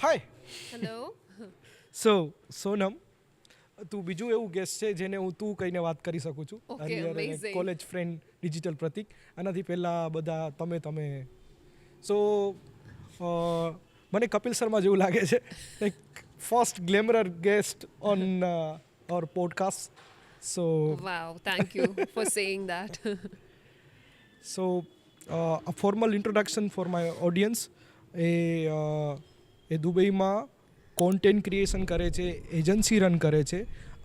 હાય. Hello. Sonam, તું બીજું એવું ગેસ્ટ છે જેને હું તું કહીને વાત કરી શકું છું. Okay, amazing. College friend digital Pratik. આનાથી પહેલાં બધા તમે સો મને કપિલ શર્મા જેવું લાગે છે, like first glamorous guest on our podcast. So Wow, thank you for saying that. So a formal introduction for my audience. એ દુબઈમાં કોન્ટેન્ટ ક્રિએશન કરે છે, એજન્સી રન કરે છે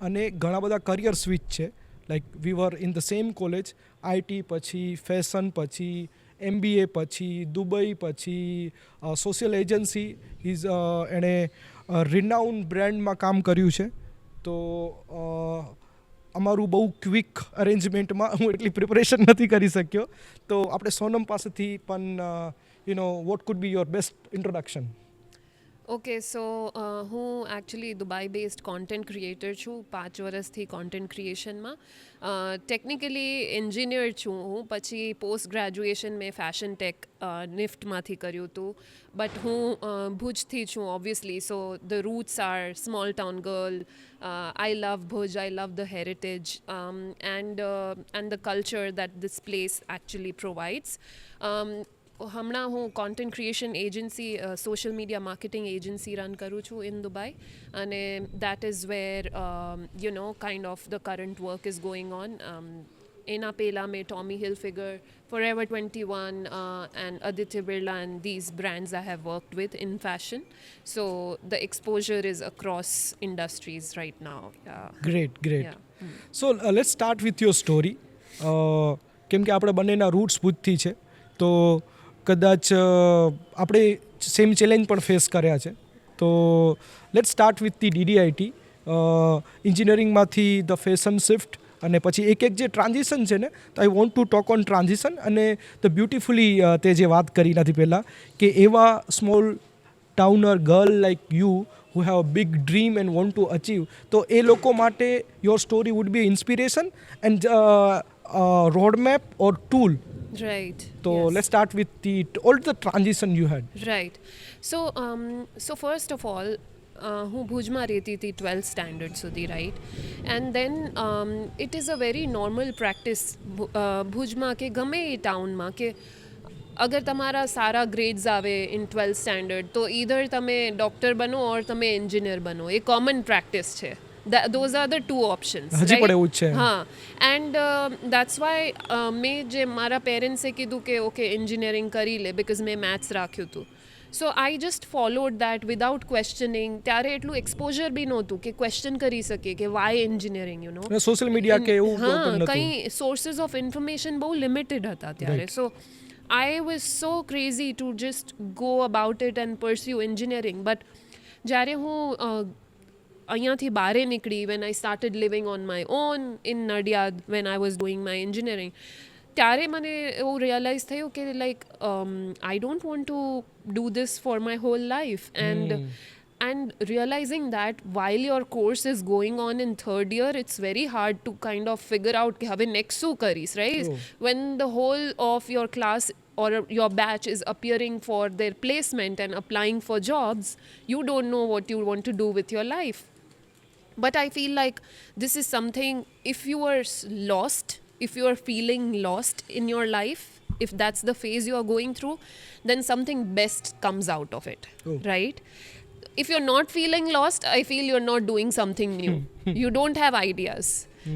અને ઘણા બધા કરિયર સ્વિચ છે. Like we were in the same college, IT પછી ફેશન પછી MBA પછી દુબઈ પછી સોશિયલ એજન્સી ઇઝ એણે રિનાઉન્ડ બ્રાન્ડમાં કામ કર્યું છે. તો અમારું બહુ ક્વિક અરેન્જમેન્ટમાં હું એટલી પ્રિપરેશન નથી કરી શક્યો. તો આપણે સોનમ પાસેથી પણ what could be your best introduction? Okay, so હું actually Dubai based content creator છું. 5 વર્ષથી કોન્ટેન્ટ ક્રિએશનમાં. ટેકનિકલી એન્જિનિયર છું હું. પછી પોસ્ટ ગ્રેજ્યુએશન મેં ફેશન ટેક નિફ્ટમાંથી કર્યું હતું. બટ હું ભુજથી છું obviously. So the roots are small town girl. I love Bhuj, I love the heritage and the culture that this place actually provides. હમણાં હું content creation agency, social media marketing agency run કરું છું in Dubai. અને that is where kind of the current work is going on. એના પહેલાં મેં Tommy હિલફિગર, Forever 21 and Aditya Birla and these brands I have worked with in fashion. So the exposure is across industries right now. Great. Yeah. So let's start with your story. કેમ કે આપણે બંનેના roots ભુજથી છે, તો કદાચ આપણે same challenge પણ ફેસ કર્યા છે. તો let's start with the DDIT. એન્જિનિયરિંગમાંથી ધ ફેશન શિફ્ટ અને પછી એક જે ટ્રાન્ઝિશન છે ને, તો I want to talk on transition. અને ધ બ્યુટિફુલી તે જે વાત કરી નથી પહેલાં, કે એવા small towner girl like you who have a big dream and want to achieve, તો એ લોકો માટે your story would be inspiration and road map or tool. Right. So Yes. let's start with all the transition you had. Right. So first of all, હું ભુજમાં રહેતી હતી 12th standard સુધી, right. And then it is a very normal practice ભુજમાં કે ગમે એ ટાઉનમાં, કે અગર તમારા સારા ગ્રેડ્સ આવે ઇન 12th સ્ટાન્ડર્ડ, તો ઈધર તમે ડૉક્ટર બનો ઓર તમે એન્જિનિયર બનો. એ કોમન પ્રેક્ટિસ છે. Those are the two options. હજી પણ એવું જ છે. હા. એન્ડ દેટ્સ વાય મેં જે મારા પેરેન્ટ્સે કીધું કે ઓકે એન્જિનિયરિંગ કરી લે, બિકોઝ મેં મેથ્સ રાખ્યું હતું. So I just followed that without questioning. ત્યારે એટલું એક્સપોઝર બી નહોતું કે ક્વેશ્ચન કરી શકીએ કે વાય એન્જિનિયરિંગ, સોશિયલ મીડિયા કે એવું હા, પણ નહોતું. કંઈ સોર્સિસ ઓફ ઇન્ફોર્મેશન બહુ લિમિટેડ હતા ત્યારે. સો I was so crazy to just go about it and pursue engineering. But જ્યારે હું અહીંયાથી બહાર નીકળી, when I started living on my own in Nadiad, when I was doing my engineering, ત્યારે મને એવું રિયલાઇઝ થયું કે like I don't want to do this for my hall life. And realizing that while your course is going on in third year, it's very hard to kind of figure out કે હવે next શું કરીશ, right? When the whole of your class or your batch is appearing for their placement and applying for jobs, you don't know what you want to do with your life. But I feel like this is something, if you are lost, if you are feeling lost in your life, if that's the phase you are going through, then something best comes out of it, right? If you're not feeling lost, I feel you're not doing something new. You don't have ideas.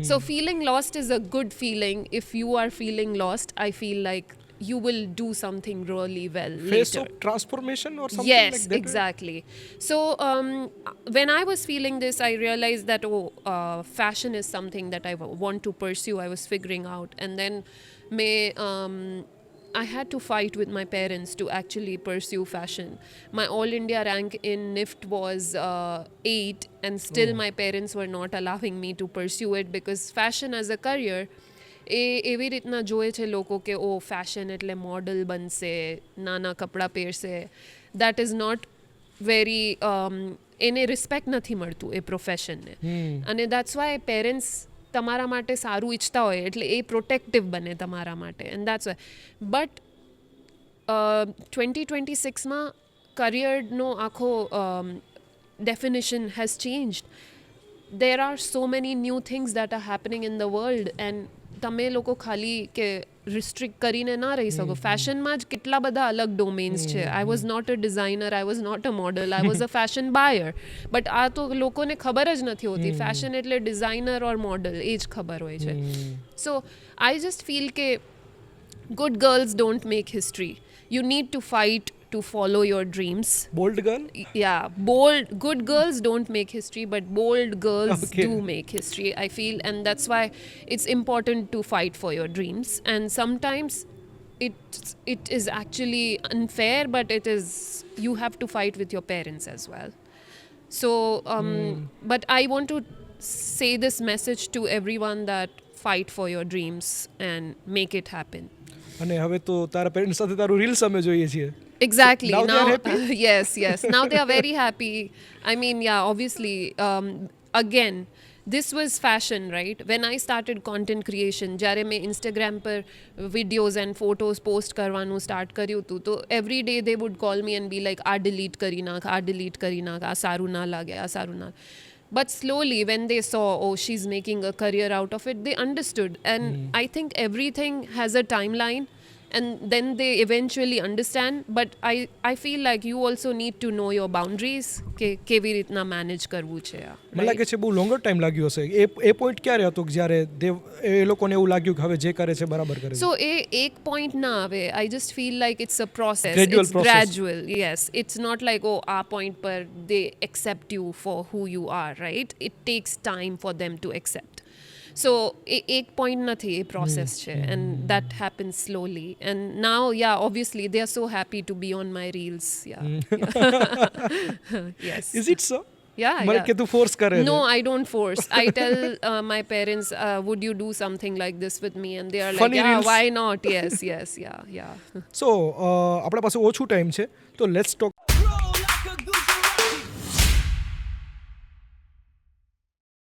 So feeling lost is a good feeling. If you are feeling lost, I feel like you will do something really well Phase later. of transformation or something Yes, like that? exactly. So when I was feeling this, I realized that fashion is something that I want to pursue. I was figuring out, and then I had to fight with my parents to actually pursue fashion. My all India rank in NIFT was 8, and still my parents were not allowing me to pursue it, because fashion as a career, એ એવી રીતના જોવે છે લોકો કે ઓ fashion એટલે model બનશે, નાના કપડાં પહેરશે. દેટ ઇઝ નોટ વેરી, એને રિસ્પેક્ટ નથી મળતું એ પ્રોફેશનને. અને દેટ્સ વાય પેરેન્ટ્સ તમારા માટે સારું ઈચ્છતા હોય એટલે એ પ્રોટેક્ટિવ બને તમારા માટે. And that's why. બટ 2026માં કરિયરનો આખો definition has changed. There are so many new things that are happening in the world and તમે લોકો ખાલી કે રિસ્ટ્રિક્ટ કરીને ના રહી શકો. ફેશનમાં જ કેટલા બધા અલગ ડોમેન્સ છે. I was not a designer, I was not a model, I was a fashion buyer. But આ તો લોકોને ખબર જ નથી હોતી. ફેશન એટલે ડિઝાઇનર ઓર મોડલ એ જ ખબર હોય છે. સો આઈ જસ્ટ ફીલ કે good girls don't make history. You need to fight to follow your dreams. Bold girl. Yeah, good girls don't make history, but bold girls do make history, I feel. And that's why it's important to fight for your dreams. And sometimes it is actually unfair, but you have to fight with your parents as well. So, but I want to say this message to everyone that fight for your dreams and make it happen. અને હવે તો તારા parents સાથે તારું reels અમે જોઈએ છીએ. Exactly. Now they are happy? Yes. Now they are very happy. I mean, yeah, obviously, again, this was fashion, right? When I started content creation, જ્યારે મેં Instagram પર videos and photos post કરવાનું start કર્યું હતું, તો every day they would call me and be like, આ delete કરી નાખ, આ સારું ના લાગે, આ સારું ના. But slowly, when they saw, oh, she's making a career out of it, they understood. And I think everything has a timeline. And then they eventually understand. But I feel like you also need to know your boundaries. કે કેવી રીતના manage કરવું છે. મને લાગે છે બહુ longer time લાગ્યો હશે. એ પોઈન્ટ ક્યારે હતો કે જ્યારે એ લોકોને એવું લાગ્યું કે હવે જે કરે છે બરાબર કરે છે? So એક point ના આવે. I just feel like it's a process. Gradual it's process. gradual. Yes. It's not like, oh, આ point પર they accept you for who you are, right? It takes time for them to accept. So એક point નથી, એ process છે. And that happens slowly. And now, yeah, obviously they are so happy to be on my reels. Yeah. Yes. Is it so? Yeah. મને કે તું force કરે છે? No, I don't force. I tell my parents, would you do something like this with me? And they are like, Funny yeah, reels. why not? Yes, yeah. સો આપણા પાસે ઓછું time છે, તો લેટ્સ ટોક